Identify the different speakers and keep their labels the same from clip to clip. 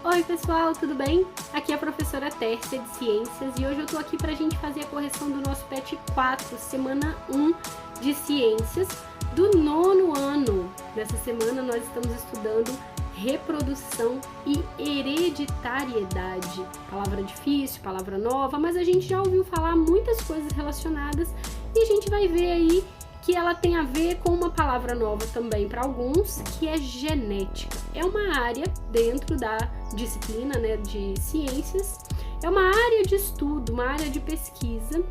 Speaker 1: Oi pessoal, tudo bem? Aqui é a professora Tércia de Ciências e hoje eu tô aqui pra gente fazer a correção do nosso PET 4, semana 1 de Ciências do 9º ano. Nessa semana nós estamos estudando reprodução e hereditariedade. Palavra difícil, palavra nova, mas a gente já ouviu falar muitas coisas relacionadas e a gente vai ver aí que ela tem a ver com uma palavra nova também para alguns, que é genética. É uma área dentro da disciplina, de ciências, é uma área de estudo, uma área de pesquisa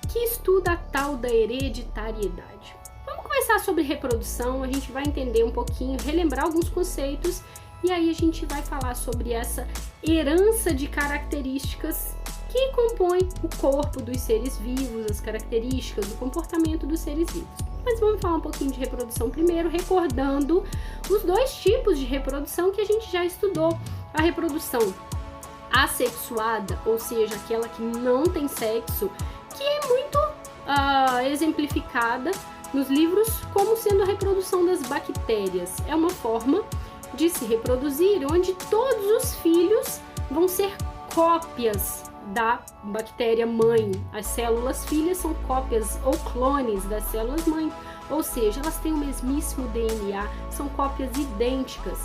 Speaker 1: que estuda a tal da hereditariedade. Vamos começar sobre reprodução, a gente vai entender um pouquinho, relembrar alguns conceitos e aí a gente vai falar sobre essa herança de características que compõe o corpo dos seres vivos, as características, o comportamento dos seres vivos. Mas vamos falar um pouquinho de reprodução primeiro, recordando os dois tipos de reprodução que a gente já estudou. A reprodução assexuada, ou seja, aquela que não tem sexo, que é muito exemplificada nos livros como sendo a reprodução das bactérias. É uma forma de se reproduzir onde todos os filhos vão ser cópias da bactéria mãe. As células filhas são cópias ou clones das células mãe, ou seja, elas têm o mesmíssimo DNA, são cópias idênticas.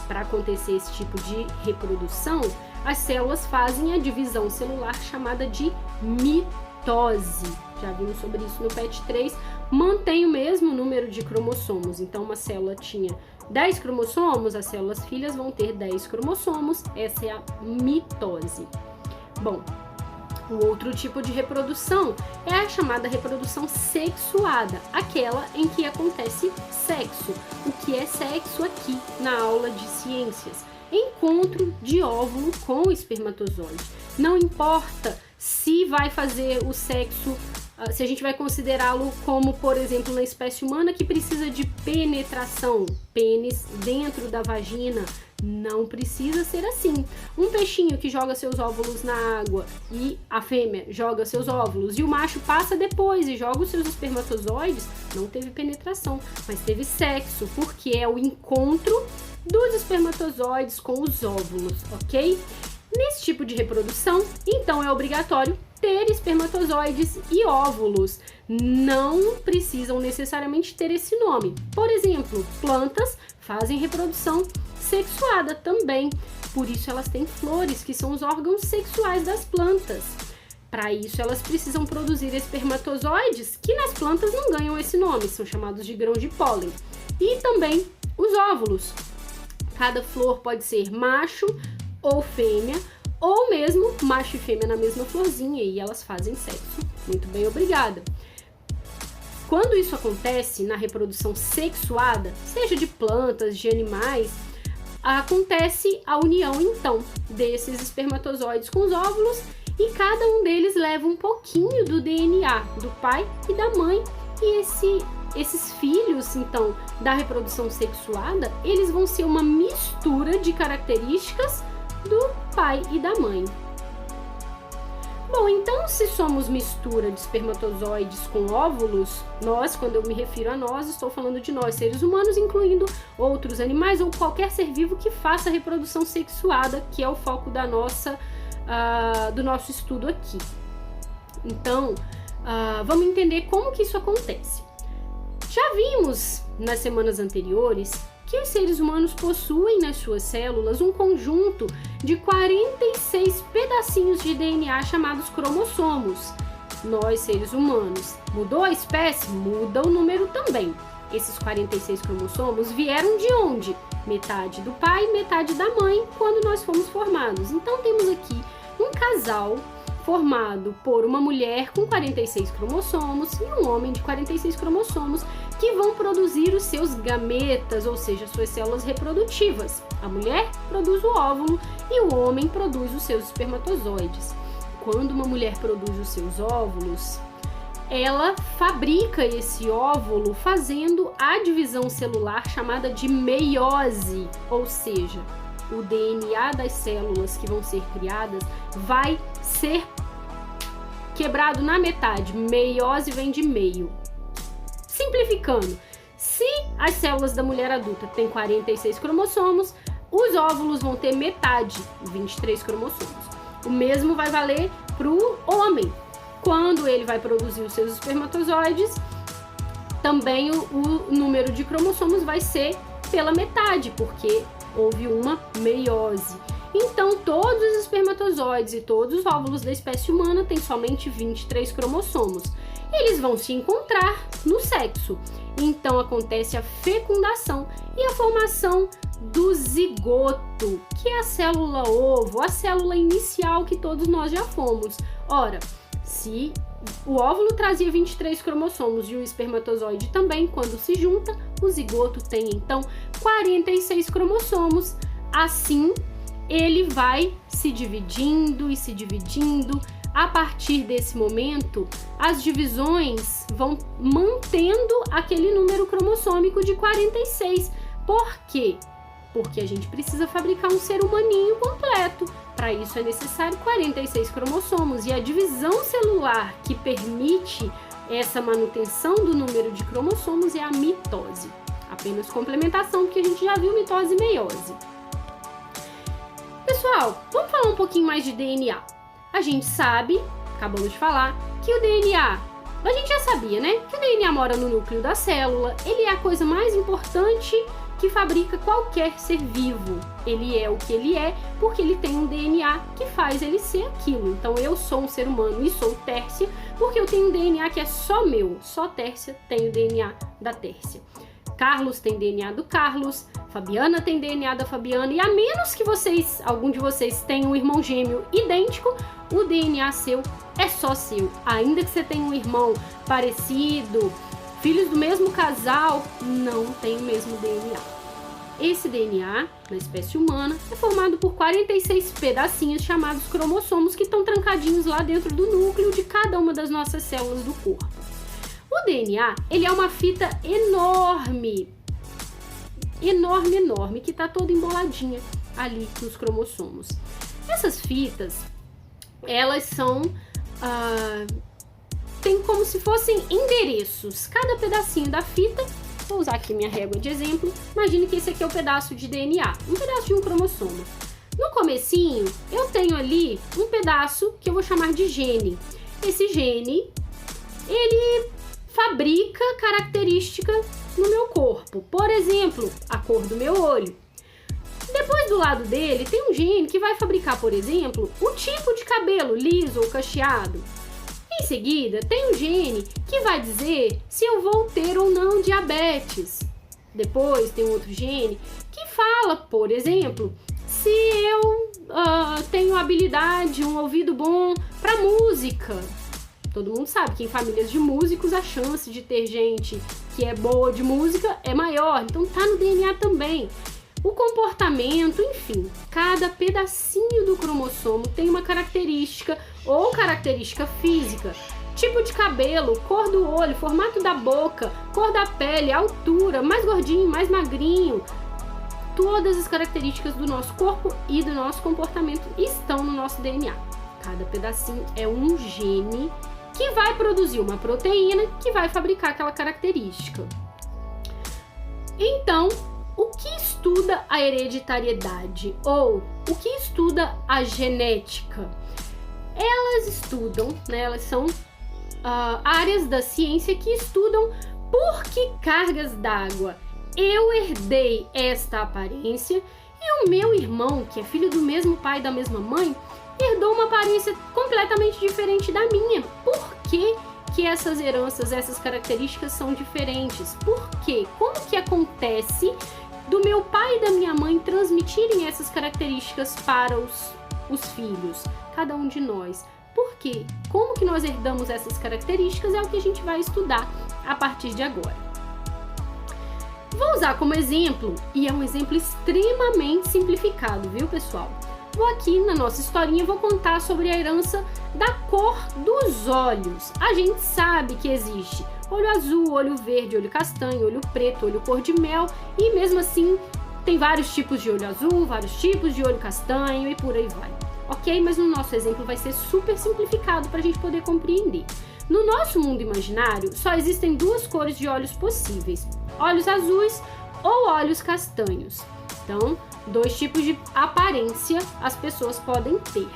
Speaker 1: Para acontecer esse tipo de reprodução, as células fazem a divisão celular chamada de mitose. Já vimos sobre isso no PET 3. Mantém o mesmo número de cromossomos, então uma célula tinha 10 cromossomos, as células filhas vão ter 10 cromossomos, essa é a mitose. Bom, o outro tipo de reprodução é a chamada reprodução sexuada, aquela em que acontece sexo. O que é sexo aqui na aula de ciências? Encontro de óvulo com o espermatozoide. Não importa se vai fazer o sexo, se a gente vai considerá-lo como, por exemplo, na espécie humana que precisa de penetração, pênis dentro da vagina. Não precisa ser assim. Um peixinho que joga seus óvulos na água e a fêmea joga seus óvulos e o macho passa depois e joga os seus espermatozoides, não teve penetração, mas teve sexo, porque é o encontro dos espermatozoides com os óvulos, ok? Nesse tipo de reprodução, então é obrigatório ter espermatozoides e óvulos. Não precisam necessariamente ter esse nome. Por exemplo, plantas fazem reprodução sexuada também. Por isso elas têm flores, que são os órgãos sexuais das plantas. Para isso elas precisam produzir espermatozoides, que nas plantas não ganham esse nome, são chamados de grãos de pólen. E também os óvulos. Cada flor pode ser macho ou fêmea, ou mesmo macho e fêmea na mesma florzinha, e elas fazem sexo. Muito bem, obrigada. Quando isso acontece na reprodução sexuada, seja de plantas, de animais, acontece a união então desses espermatozoides com os óvulos e cada um deles leva um pouquinho do DNA do pai e da mãe, e esses filhos então da reprodução sexuada, eles vão ser uma mistura de características do pai e da mãe. Bom, então se somos mistura de espermatozoides com óvulos, nós, quando eu me refiro a nós, estou falando de nós, seres humanos, incluindo outros animais ou qualquer ser vivo que faça reprodução sexuada, que é o foco do nosso estudo aqui. Então, vamos entender como que isso acontece. Já vimos nas semanas anteriores que os seres humanos possuem nas suas células um conjunto de 46 pedacinhos de DNA chamados cromossomos. Nós, seres humanos, mudou a espécie? Muda o número também. Esses 46 cromossomos vieram de onde? Metade do pai, metade da mãe, quando nós fomos formados. Então temos aqui um casal formado por uma mulher com 46 cromossomos e um homem de 46 cromossomos que vão produzir os seus gametas, ou seja, suas células reprodutivas. A mulher produz o óvulo e o homem produz os seus espermatozoides. Quando uma mulher produz os seus óvulos, ela fabrica esse óvulo fazendo a divisão celular chamada de meiose, ou seja, o DNA das células que vão ser criadas vai ser quebrado na metade. Meiose vem de meio. Simplificando, se as células da mulher adulta têm 46 cromossomos, os óvulos vão ter metade, 23 cromossomos. O mesmo vai valer para o homem. Quando ele vai produzir os seus espermatozoides, também o número de cromossomos vai ser pela metade, porque houve uma meiose. Então, todos os espermatozoides e todos os óvulos da espécie humana têm somente 23 cromossomos. Eles vão se encontrar no sexo. Então, acontece a fecundação e a formação do zigoto, que é a célula ovo, a célula inicial que todos nós já fomos. Ora, se o óvulo trazia 23 cromossomos e o espermatozoide também, quando se junta, o zigoto tem então 46 cromossomos. Assim, ele vai se dividindo e se dividindo. A partir desse momento, as divisões vão mantendo aquele número cromossômico de 46. Por quê? Porque a gente precisa fabricar um ser humaninho completo. Para isso é necessário 46 cromossomos. E a divisão celular que permite essa manutenção do número de cromossomos é a mitose. Apenas complementação, porque a gente já viu mitose e meiose. Pessoal, vamos falar um pouquinho mais de DNA. A gente sabe, acabamos de falar, que o DNA, a gente já sabia, né? Que o DNA mora no núcleo da célula, ele é a coisa mais importante que fabrica qualquer ser vivo. Ele é o que ele é porque ele tem um DNA que faz ele ser aquilo. Então eu sou um ser humano e sou Tércia porque eu tenho um DNA que é só meu. Só Tércia tem o DNA da Tércia. Carlos tem DNA do Carlos, Fabiana tem DNA da Fabiana, e a menos que algum de vocês tenha um irmão gêmeo idêntico, o DNA seu é só seu. Ainda que você tenha um irmão parecido, filhos do mesmo casal, não tem o mesmo DNA. Esse DNA, na espécie humana, é formado por 46 pedacinhos chamados cromossomos que estão trancadinhos lá dentro do núcleo de cada uma das nossas células do corpo. O DNA, ele é uma fita enorme, que está toda emboladinha ali nos cromossomos. Essas fitas, elas são, tem como se fossem endereços. Cada pedacinho da fita, vou usar aqui minha régua de exemplo, imagine que esse aqui é o pedaço de DNA, um pedaço de um cromossomo. No comecinho, eu tenho ali um pedaço que eu vou chamar de gene. Esse gene, ele fabrica características no meu corpo. Por exemplo, a cor do meu olho. Depois do lado dele tem um gene que vai fabricar, por exemplo, o tipo de cabelo liso ou cacheado. Em seguida, tem um gene que vai dizer se eu vou ter ou não diabetes. Depois tem um outro gene que fala, por exemplo, se eu tenho habilidade, um ouvido bom para música. Todo mundo sabe que em famílias de músicos a chance de ter gente que é boa de música é maior, então tá no DNA também. O comportamento, enfim, cada pedacinho do cromossomo tem uma característica ou característica física, tipo de cabelo, cor do olho, formato da boca, cor da pele, altura, mais gordinho, mais magrinho. Todas as características do nosso corpo e do nosso comportamento estão no nosso DNA. Cada pedacinho é um gene que vai produzir uma proteína que vai fabricar aquela característica. Então, o que estuda a hereditariedade ou o que estuda a genética? Elas estudam, né, elas são áreas da ciência que estudam por que cargas d'água eu herdei esta aparência e o meu irmão, que é filho do mesmo pai e da mesma mãe, herdou uma aparência completamente diferente da minha. Por que essas heranças, essas características são diferentes? Por quê? Como que acontece do meu pai e da minha mãe transmitirem essas características para os filhos, cada um de nós? Por quê? Como que nós herdamos essas características é o que a gente vai estudar a partir de agora. Vou usar como exemplo, e é um exemplo extremamente simplificado, viu, pessoal? Vou aqui na nossa historinha, vou contar sobre a herança da cor dos olhos. A gente sabe que existe olho azul, olho verde, olho castanho, olho preto, olho cor de mel, e mesmo assim tem vários tipos de olho azul, vários tipos de olho castanho e por aí vai. Ok? Mas no nosso exemplo vai ser super simplificado para a gente poder compreender. No nosso mundo imaginário, só existem duas cores de olhos possíveis: olhos azuis ou olhos castanhos. Então, Dois tipos de aparência as pessoas podem ter.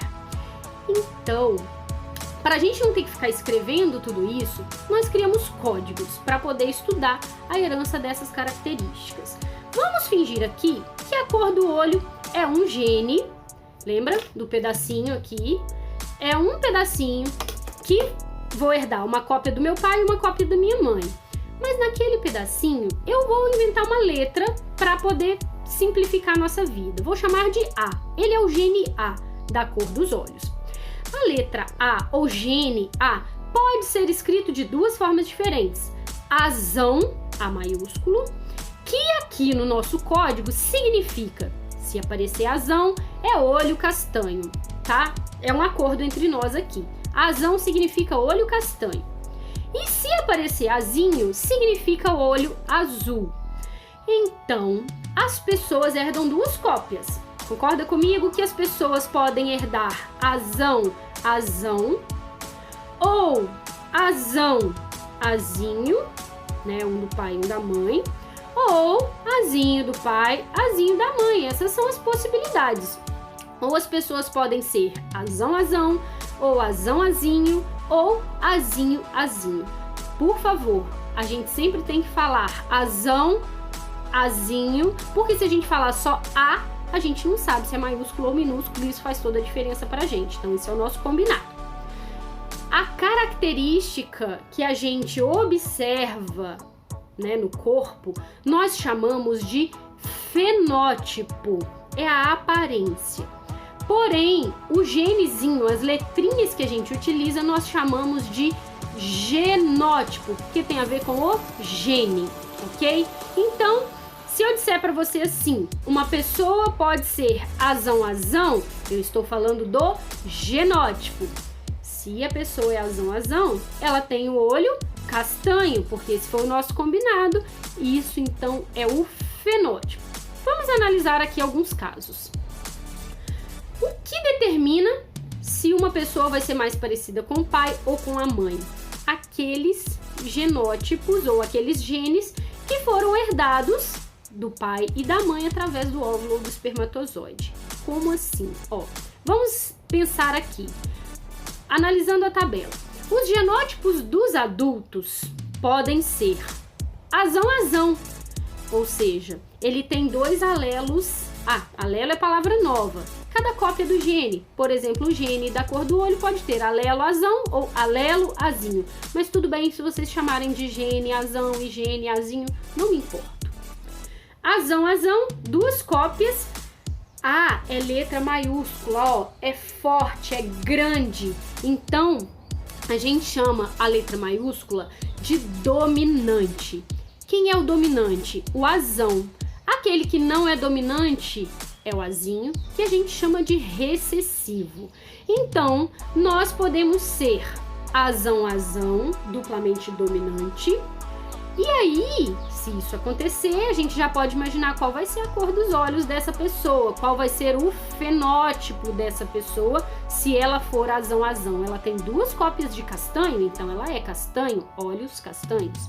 Speaker 1: Então, para a gente não ter que ficar escrevendo tudo isso, nós criamos códigos para poder estudar a herança dessas características. Vamos fingir aqui que a cor do olho é um gene, lembra do pedacinho aqui? É um pedacinho que vou herdar uma cópia do meu pai e uma cópia da minha mãe. Mas naquele pedacinho eu vou inventar uma letra para poder simplificar a nossa vida. Vou chamar de A. Ele é o gene A da cor dos olhos. A letra A ou gene A pode ser escrito de duas formas diferentes. Azão, A maiúsculo, que aqui no nosso código significa, se aparecer azão, é olho castanho, tá? É um acordo entre nós aqui. Azão significa olho castanho. E se aparecer azinho, significa olho azul. Então, as pessoas herdam duas cópias. Concorda comigo que as pessoas podem herdar azão, azão, ou azão, azinho, né, um do pai e um da mãe, ou azinho do pai, azinho da mãe. Essas são as possibilidades. Ou as pessoas podem ser azão, azão, ou azão, azinho, ou azinho, azinho. Por favor, a gente sempre tem que falar azão, azinho, porque se a gente falar só a gente não sabe se é maiúsculo ou minúsculo, e isso faz toda a diferença pra gente. Então, esse é o nosso combinado. A característica que a gente observa, né, no corpo, nós chamamos de fenótipo. É a aparência. Porém, o genezinho, as letrinhas que a gente utiliza, nós chamamos de genótipo, que tem a ver com o gene, ok? Então, se eu disser para você assim, uma pessoa pode ser azão, azão, eu estou falando do genótipo. Se a pessoa é azão, azão, ela tem o olho castanho, porque esse foi o nosso combinado. Isso, então, é o fenótipo. Vamos analisar aqui alguns casos. O que determina se uma pessoa vai ser mais parecida com o pai ou com a mãe? Aqueles genótipos ou aqueles genes que foram herdados do pai e da mãe através do óvulo ou do espermatozoide. Como assim? Ó, vamos pensar aqui, analisando a tabela. Os genótipos dos adultos podem ser azão, azão, ou seja, ele tem dois alelos. Alelo é palavra nova. Cada cópia do gene, por exemplo, o gene da cor do olho pode ter alelo azão ou alelo azinho. Mas tudo bem se vocês chamarem de gene azão e gene azinho, não me importa. Azão, azão, duas cópias. A é letra maiúscula, ó, é forte, é grande. Então, a gente chama a letra maiúscula de dominante. Quem é o dominante? O azão. Aquele que não é dominante é o azinho, que a gente chama de recessivo. Então, nós podemos ser azão, azão, duplamente dominante. E aí, se isso acontecer, a gente já pode imaginar qual vai ser a cor dos olhos dessa pessoa, qual vai ser o fenótipo dessa pessoa, se ela for azão, azão. Ela tem duas cópias de castanho, então ela é castanho, olhos castanhos.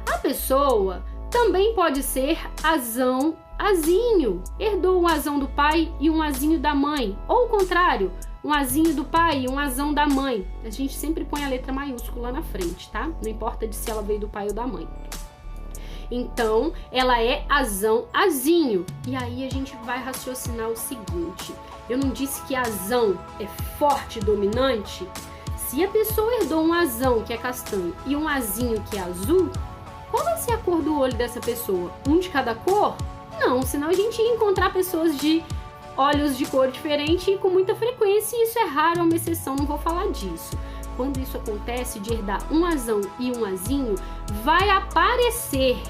Speaker 1: A pessoa também pode ser azão, azinho. Herdou um azão do pai e um azinho da mãe. Ou o contrário, um azinho do pai e um azão da mãe. A gente sempre põe a letra maiúscula na frente, tá? Não importa de se ela veio do pai ou da mãe. Então, ela é azão, azinho. E aí a gente vai raciocinar o seguinte. Eu não disse que azão é forte e dominante? Se a pessoa herdou um azão que é castanho e um azinho que é azul, qual vai ser a cor do olho dessa pessoa? Um de cada cor? Não, senão a gente ia encontrar pessoas de olhos de cor diferente com muita frequência, e isso é raro, é uma exceção, não vou falar disso. Quando isso acontece de herdar um azão e um azinho, vai aparecer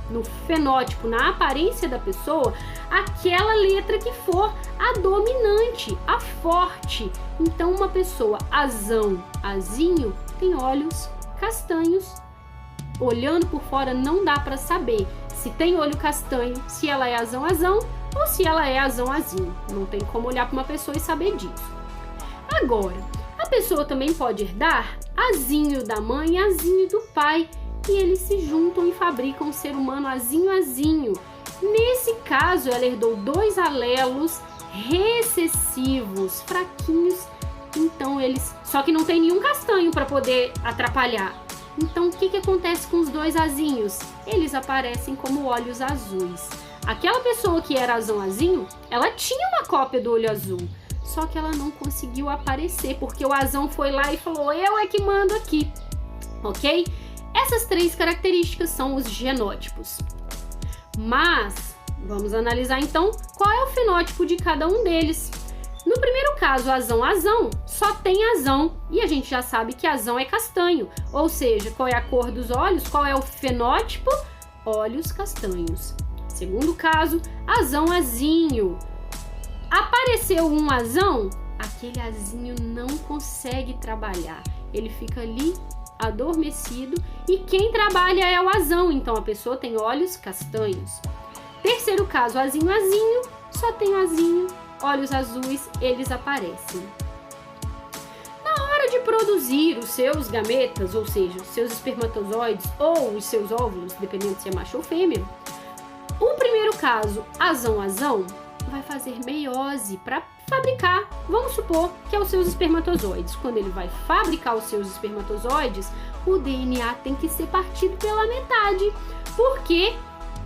Speaker 1: no fenótipo, na aparência da pessoa, aquela letra que for a dominante, a forte. Então, uma pessoa azão, azinho, tem olhos castanhos. Olhando por fora não dá para saber se tem olho castanho, se ela é azão, azão ou se ela é azão, azinho. Não tem como olhar para uma pessoa e saber disso. Agora, a pessoa também pode herdar azinho da mãe e azinho do pai, e eles se juntam e fabricam um ser humano azinho, azinho. Nesse caso, ela herdou 2 alelos recessivos, fraquinhos, então eles... Só que não tem nenhum castanho para poder atrapalhar. Então, o que acontece com os 2 azinhos? Eles aparecem como olhos azuis. Aquela pessoa que era azão-azinho, ela tinha uma cópia do olho azul, só que ela não conseguiu aparecer, porque o azão foi lá e falou, eu é que mando aqui, ok? Essas 3 características são os genótipos. Mas, vamos analisar então qual é o fenótipo de cada um deles. No primeiro caso, azão-azão, só tem azão, e a gente já sabe que azão é castanho, ou seja, qual é a cor dos olhos, qual é o fenótipo? Olhos castanhos. Segundo caso, azão-azinho. Apareceu um azão, aquele azinho não consegue trabalhar, ele fica ali adormecido e quem trabalha é o azão, então a pessoa tem olhos castanhos. Terceiro caso, azinho-azinho, só tem azinho, olhos azuis, eles aparecem. Na hora de produzir os seus gametas, ou seja, os seus espermatozoides ou os seus óvulos, dependendo se é macho ou fêmea, o primeiro caso, azão-azão, vai fazer meiose para fabricar, vamos supor que é os seus espermatozoides. Quando ele vai fabricar os seus espermatozoides, o DNA tem que ser partido pela metade, porque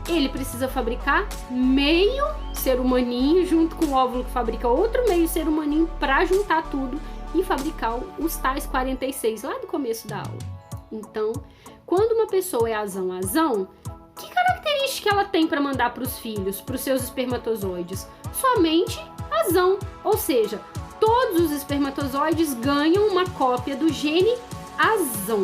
Speaker 1: ele precisa fabricar meio ser humaninho junto com o óvulo que fabrica outro meio ser humaninho para juntar tudo e fabricar os tais 46 lá do começo da aula. Então, quando uma pessoa é azão-azão, que característica ela tem para mandar para os filhos, para os seus espermatozoides? Somente azão, ou seja, todos os espermatozoides ganham uma cópia do gene azão.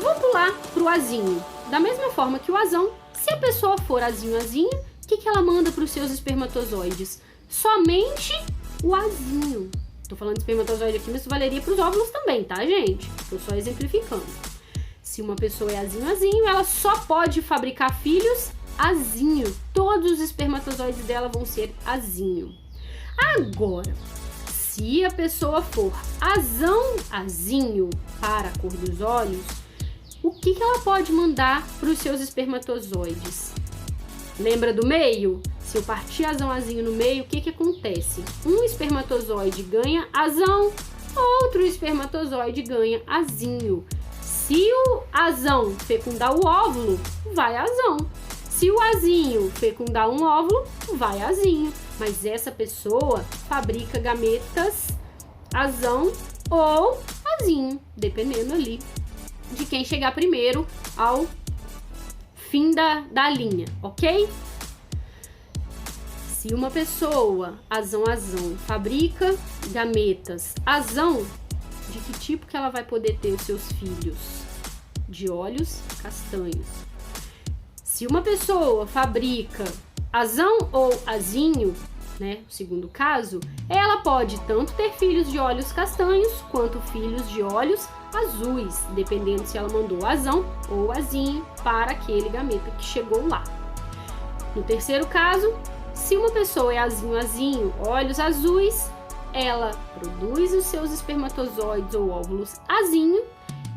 Speaker 1: Vou pular para o azinho. Da mesma forma que o azão, se a pessoa for azinho-azinho, o que ela manda para os seus espermatozoides? Somente o azinho. Tô falando de espermatozoide aqui, mas isso valeria para os óvulos também, tá, gente? Tô só exemplificando. Se uma pessoa é azinho-azinho, ela só pode fabricar filhos azinho. Todos os espermatozoides dela vão ser azinho. Agora, se a pessoa for azão-azinho para a cor dos olhos, o que ela pode mandar para os seus espermatozoides? Lembra do meio? Se eu partir azão-azinho no meio, o que acontece? Um espermatozoide ganha azão, outro espermatozoide ganha azinho. Se o azão fecundar o óvulo, vai azão. Se o azinho fecundar um óvulo, vai azinho. Mas essa pessoa fabrica gametas azão ou azinho, dependendo ali de quem chegar primeiro ao fim da linha, ok? Se uma pessoa azão-azão fabrica gametas azão, de que tipo que ela vai poder ter os seus filhos? De olhos castanhos. Se uma pessoa fabrica azão ou azinho, né, o segundo caso, ela pode tanto ter filhos de olhos castanhos quanto filhos de olhos azuis, dependendo se ela mandou azão ou azinho para aquele gameta que chegou lá. No terceiro caso, se uma pessoa é azinho-azinho, olhos azuis, ela produz os seus espermatozoides ou óvulos azinho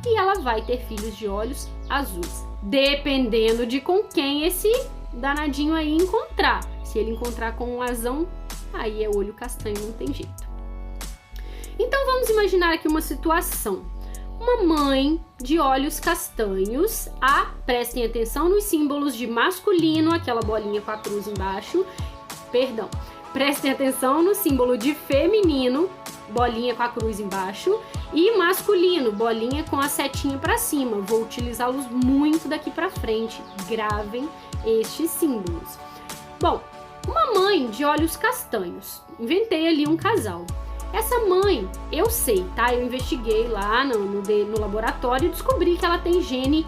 Speaker 1: e ela vai ter filhos de olhos azuis, dependendo de com quem esse danadinho aí encontrar. Se ele encontrar com um azão, aí é olho castanho, não tem jeito. Então vamos imaginar aqui uma situação. Uma mãe de olhos castanhos, prestem atenção nos símbolos de masculino, aquela bolinha com a cruz embaixo, prestem atenção no símbolo de feminino, bolinha com a cruz embaixo, e masculino, bolinha com a setinha para cima. Vou utilizá-los muito daqui para frente, gravem estes símbolos. Bom, uma mãe de olhos castanhos, inventei ali um casal. Essa mãe, eu sei, tá? Eu investiguei lá no laboratório e descobri que ela tem gene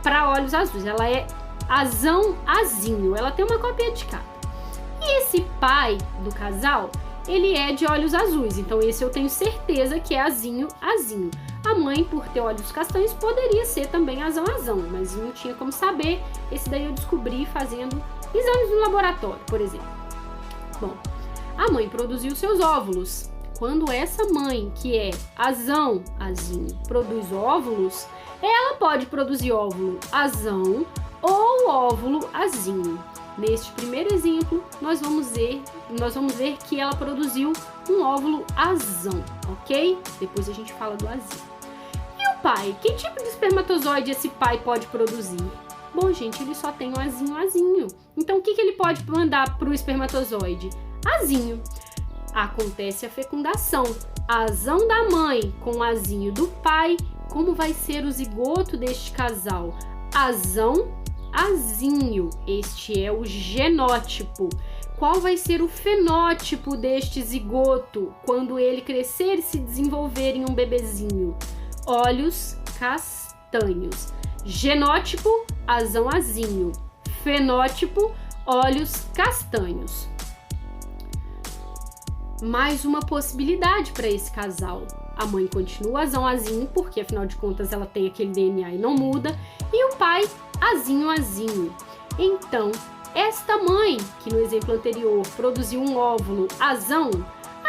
Speaker 1: para olhos azuis. Ela é azão-azinho, ela tem uma cópia de cada. E esse pai do casal, ele é de olhos azuis, então esse eu tenho certeza que é azinho-azinho. A mãe, por ter olhos castanhos, poderia ser também azão-azão, mas não tinha como saber. Esse daí eu descobri fazendo exames no laboratório, por exemplo. Bom, a mãe produziu seus óvulos. Quando essa mãe, que é azão-azinho, produz óvulos, ela pode produzir óvulo azão ou óvulo azinho. Neste primeiro exemplo, nós vamos ver que ela produziu um óvulo azão, ok? Depois a gente fala do azinho. E o pai? Que tipo de espermatozoide esse pai pode produzir? Bom, gente, ele só tem um azinho. Então, o que ele pode mandar para o espermatozoide? Azinho. Acontece a fecundação. Azão da mãe com o azinho do pai. Como vai ser o zigoto deste casal? Azão, azinho. Este é o genótipo. Qual vai ser o fenótipo deste zigoto quando ele crescer e se desenvolver em um bebezinho? Olhos castanhos. Genótipo, azão, azinho. Fenótipo, olhos castanhos. Mais uma possibilidade para esse casal. A mãe continua azão, azinho, porque afinal de contas ela tem aquele DNA e não muda. E o pai, azinho, azinho. Então, esta mãe, que no exemplo anterior produziu um óvulo azão,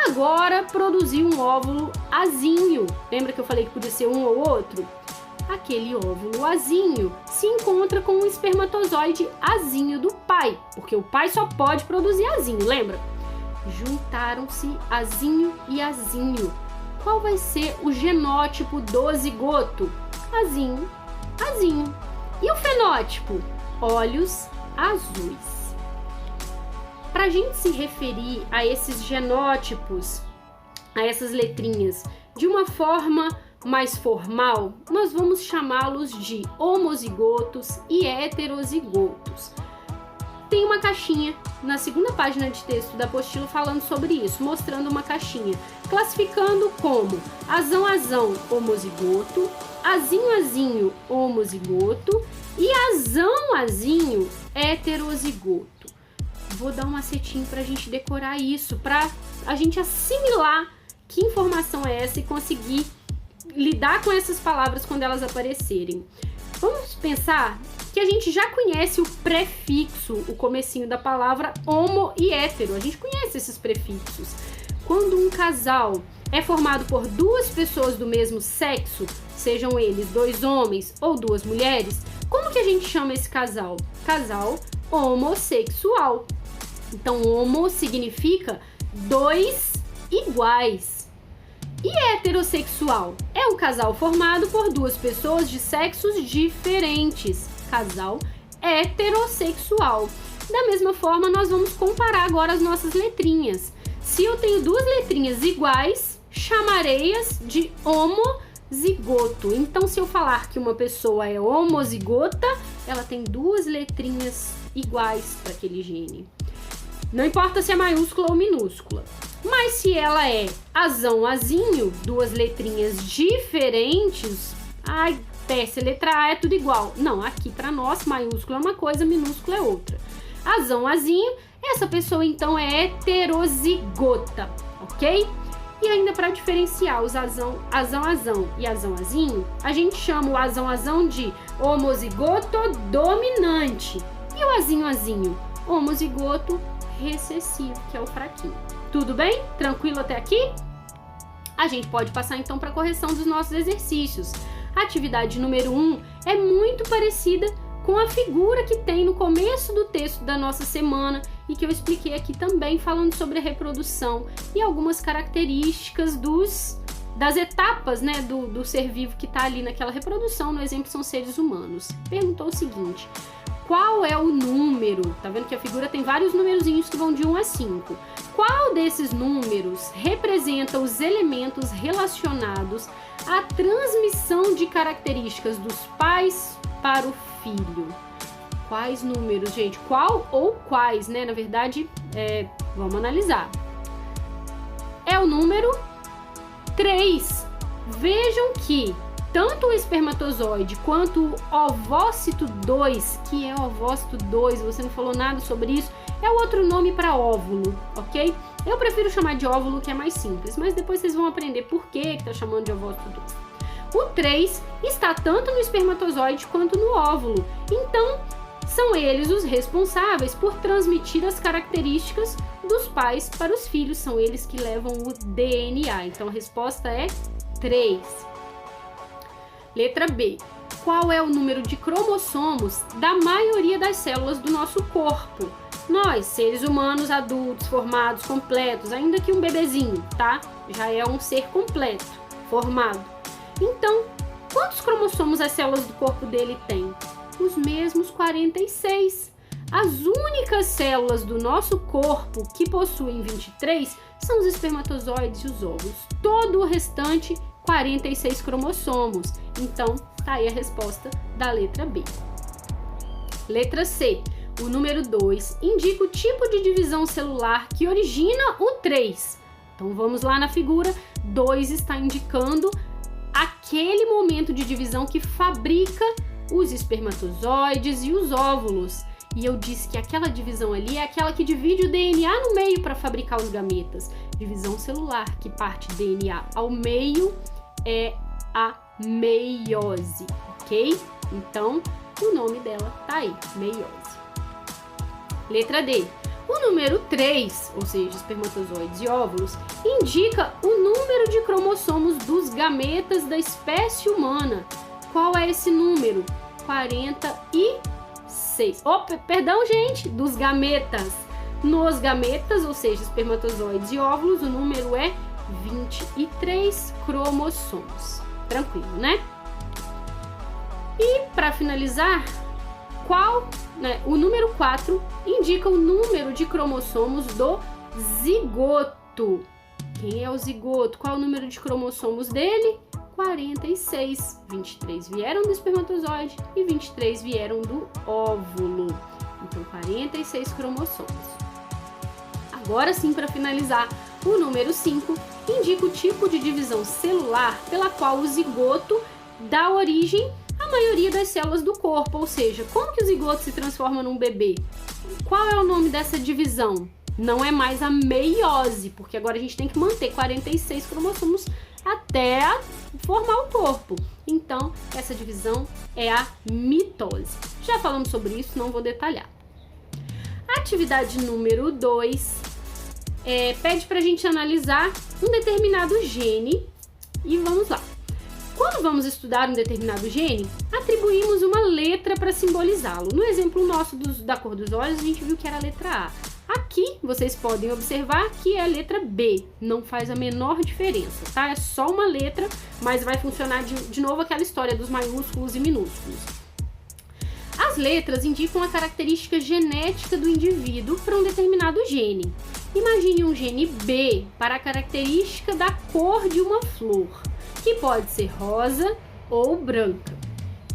Speaker 1: agora produziu um óvulo azinho. Lembra que eu falei que podia ser um ou outro? Aquele óvulo azinho se encontra com um espermatozoide azinho do pai, porque o pai só pode produzir azinho, lembra? Juntaram-se azinho e azinho. Qual vai ser o genótipo do zigoto? Azinho, azinho. E o fenótipo? Olhos azuis. Para a gente se referir a esses genótipos, a essas letrinhas, de uma forma mais formal, nós vamos chamá-los de homozigotos e heterozigotos. Tem uma caixinha na segunda página de texto da apostila falando sobre isso, mostrando uma caixinha, classificando como azão, homozigoto, azinho, homozigoto e azão, heterozigoto. Vou dar um macetinho para a gente decorar isso, para a gente assimilar que informação é essa e conseguir lidar com essas palavras quando elas aparecerem. Vamos pensar que a gente já conhece o prefixo, o comecinho da palavra homo e hétero. A gente conhece esses prefixos. Quando um casal é formado por duas pessoas do mesmo sexo, sejam eles dois homens ou duas mulheres, como que a gente chama esse casal? Casal homossexual. Então, homo significa dois iguais. E heterossexual é um casal formado por duas pessoas de sexos diferentes. Casal heterossexual. Da mesma forma, nós vamos comparar agora as nossas letrinhas. Se eu tenho duas letrinhas iguais, chamarei-as de homozigoto. Então, se eu falar que uma pessoa é homozigota, ela tem duas letrinhas iguais para aquele gene. Não importa se é maiúscula ou minúscula. Mas se ela é azão, azinho, duas letrinhas diferentes, ai, se letra A é tudo igual. Não, aqui para nós, maiúscula é uma coisa, minúscula é outra. Azão, azinho, essa pessoa então é heterozigota, ok? E ainda para diferenciar os azão e azão, azinho, a gente chama o azão de homozigoto dominante. E o azinho, homozigoto recessivo, que é o fraquinho. Tudo bem? Tranquilo até aqui? A gente pode passar então para a correção dos nossos exercícios. A atividade número 1 é muito parecida com a figura que tem no começo do texto da nossa semana e que eu expliquei aqui também, falando sobre a reprodução e algumas características das etapas, né, do ser vivo que está ali naquela reprodução. No exemplo, são seres humanos. Perguntou o seguinte: qual é o número? Tá vendo que a figura tem vários numerozinhos que vão de 1 a 5. Qual desses números representa os elementos relacionados à transmissão de características dos pais para o filho? Quais números, gente? Qual ou quais, né? Na verdade, vamos analisar. É o número 3. Vejam que tanto o espermatozoide quanto o ovócito 2, que é o ovócito 2, você não falou nada sobre isso, é o outro nome para óvulo, ok? Eu prefiro chamar de óvulo, que é mais simples, mas depois vocês vão aprender por que está chamando de ovócito 2. O 3 está tanto no espermatozoide quanto no óvulo, então são eles os responsáveis por transmitir as características dos pais para os filhos, são eles que levam o DNA, então a resposta é 3. Letra B. qual é o número de cromossomos da maioria das células do nosso corpo. Nós, seres humanos, adultos, formados, completos, ainda que um bebezinho, tá? Já é um ser completo, formado. Então, quantos cromossomos as células do corpo dele têm? Os mesmos 46. As únicas células do nosso corpo que possuem 23 são os espermatozoides e os óvulos. Todo o restante, 46 cromossomos. Então, tá aí a resposta da letra B. Letra C. O número 2 indica o tipo de divisão celular que origina o 3. Então, vamos lá na figura. 2 está indicando aquele momento de divisão que fabrica os espermatozoides e os óvulos. E eu disse que aquela divisão ali é aquela que divide o DNA no meio para fabricar os gametas. Divisão celular, que parte DNA ao meio, é a meiose, ok? Então, o nome dela tá aí, meiose. Letra D. O número 3, ou seja, espermatozoides e óvulos, indica o número de cromossomos dos gametas da espécie humana. Qual é esse número? 46. Perdão, gente, dos gametas. Nos gametas, ou seja, espermatozoides e óvulos, o número é 23 cromossomos. Tranquilo, né? E para finalizar, o número 4 indica o número de cromossomos do zigoto. Quem é o zigoto? Qual é o número de cromossomos dele? 46. 23 vieram do espermatozoide e 23 vieram do óvulo. Então, 46 cromossomos. Agora sim, para finalizar, o número 5 indica o tipo de divisão celular pela qual o zigoto dá origem à maioria das células do corpo, ou seja, como que o zigoto se transforma num bebê? Qual é o nome dessa divisão? Não é mais a meiose, porque agora a gente tem que manter 46 cromossomos até formar o corpo. Então, essa divisão é a mitose. Já falamos sobre isso, não vou detalhar. A atividade número 2 pede para a gente analisar um determinado gene e vamos lá. Quando vamos estudar um determinado gene, atribuímos uma letra para simbolizá-lo. No exemplo nosso da cor dos olhos, a gente viu que era a letra A. Aqui, vocês podem observar que é a letra B. Não faz a menor diferença, tá? É só uma letra, mas vai funcionar de novo aquela história dos maiúsculos e minúsculos. As letras indicam a característica genética do indivíduo para um determinado gene. Imagine um gene B para a característica da cor de uma flor, que pode ser rosa ou branca.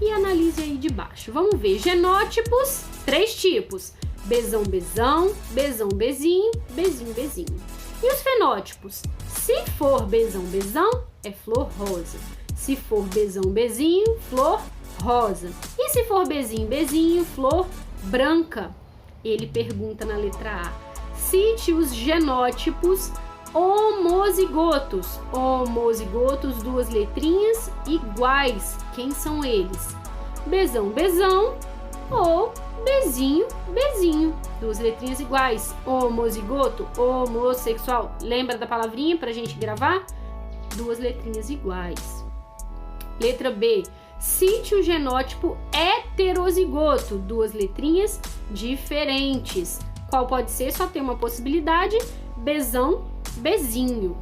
Speaker 1: E analise aí de baixo. Vamos ver genótipos, 3 tipos. Bzão, Bzão, Bzão, Bzinho, Bzinho, Bzinho. E os fenótipos? Se for Bzão, Bzão, é flor rosa. Se for Bzão, Bzinho, flor rosa. E se for Bzinho, Bzinho, flor branca? Ele pergunta na letra A. Cite os genótipos homozigotos. Homozigotos, 2 letrinhas iguais. Quem são eles? Bzão, Bzão ou Bzinho, Bzinho. 2 letrinhas iguais. Homozigoto, homossexual. Lembra da palavrinha pra gente gravar? 2 letrinhas iguais. Letra B. Cite o genótipo heterozigoto. 2 letrinhas diferentes. Qual pode ser? Só tem uma possibilidade. Bzão, Bzinho.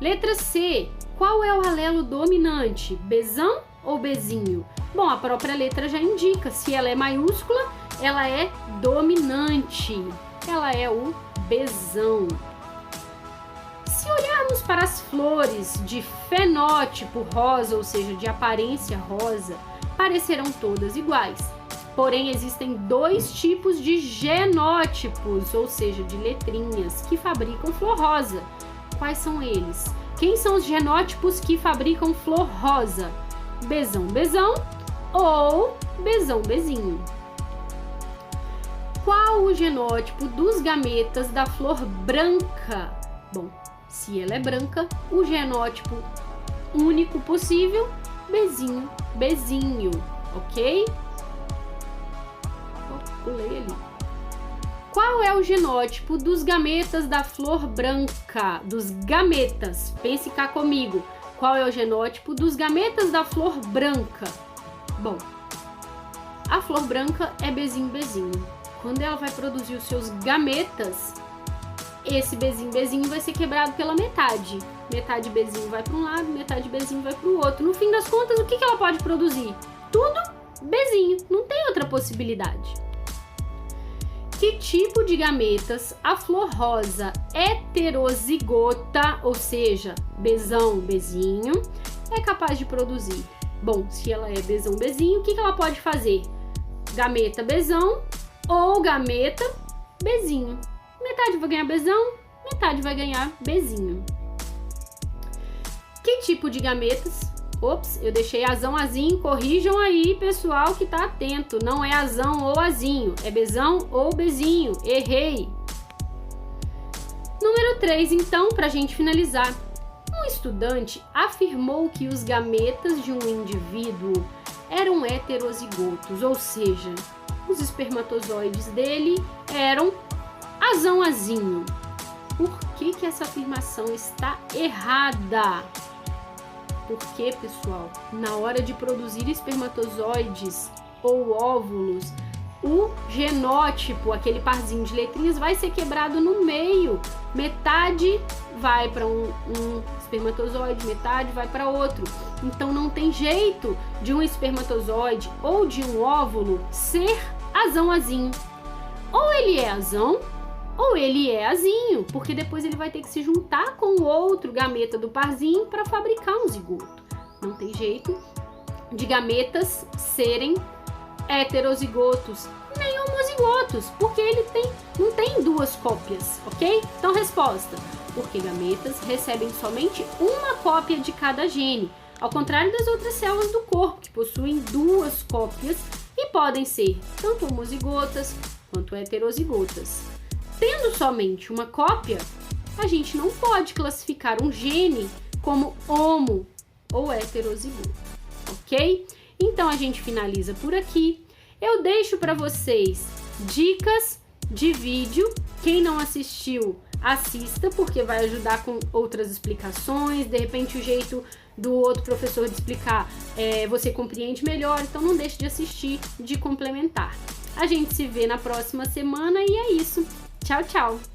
Speaker 1: Letra C. Qual é o alelo dominante? Bzão ou Bzinho? Bom, a própria letra já indica. Se ela é maiúscula, ela é dominante. Ela é o Bzão. Se olharmos para as flores de fenótipo rosa, ou seja, de aparência rosa, parecerão todas iguais. Porém, existem 2 tipos de genótipos, ou seja, de letrinhas, que fabricam flor rosa. Quais são eles? Quem são os genótipos que fabricam flor rosa? Bzão, Bzão ou Bzão, Bzinho. Qual o genótipo dos gametas da flor branca? Bom, se ela é branca, o genótipo único possível, Bzinho, Bzinho, ok? Pulei ali. Qual é o genótipo dos gametas da flor branca? Dos gametas. Pense cá comigo. Qual é o genótipo dos gametas da flor branca? Bom, a flor branca é bezinho, bezinho. Quando ela vai produzir os seus gametas, esse bezinho, bezinho vai ser quebrado pela metade. Metade bezinho vai para um lado, metade bezinho vai para o outro. No fim das contas, o que ela pode produzir? Tudo bezinho, não tem outra possibilidade. Que tipo de gametas a flor rosa heterozigota, ou seja, bezão, bezinho, é capaz de produzir? Bom, se ela é bezão, bezinho, o que ela pode fazer? Gameta, bezão ou gameta, bezinho. Metade vai ganhar bezão, metade vai ganhar bezinho. Que tipo de gametas? Ops, eu deixei azão, azinho, corrijam aí, pessoal que tá atento. Não é azão ou azinho, é bezão ou bezinho. Errei. Número 3, então, pra gente finalizar. Um estudante afirmou que os gametas de um indivíduo eram heterozigotos, ou seja, os espermatozoides dele eram azão-azinho. Por que essa afirmação está errada? Porque, pessoal, na hora de produzir espermatozoides ou óvulos, o genótipo, aquele parzinho de letrinhas, vai ser quebrado no meio. Metade vai para um espermatozoide, metade vai para outro. Então não tem jeito de um espermatozoide ou de um óvulo ser azão-azinho. Ou ele é azão, ou ele é azinho, porque depois ele vai ter que se juntar com o outro gameta do parzinho para fabricar um zigoto. Não tem jeito de gametas serem heterozigotos, nem homozigotos, porque ele não tem duas cópias, ok? Então, resposta: porque gametas recebem somente uma cópia de cada gene, ao contrário das outras células do corpo, que possuem duas cópias e podem ser tanto homozigotas quanto heterozigotas. Tendo somente uma cópia, a gente não pode classificar um gene como homo ou heterozigoto, ok? Então a gente finaliza por aqui. Eu deixo para vocês dicas de vídeo. Quem não assistiu, assista, porque vai ajudar com outras explicações. De repente o jeito do outro professor de explicar você compreende melhor, então não deixe de assistir, de complementar. A gente se vê na próxima semana e é isso. Tchau, tchau!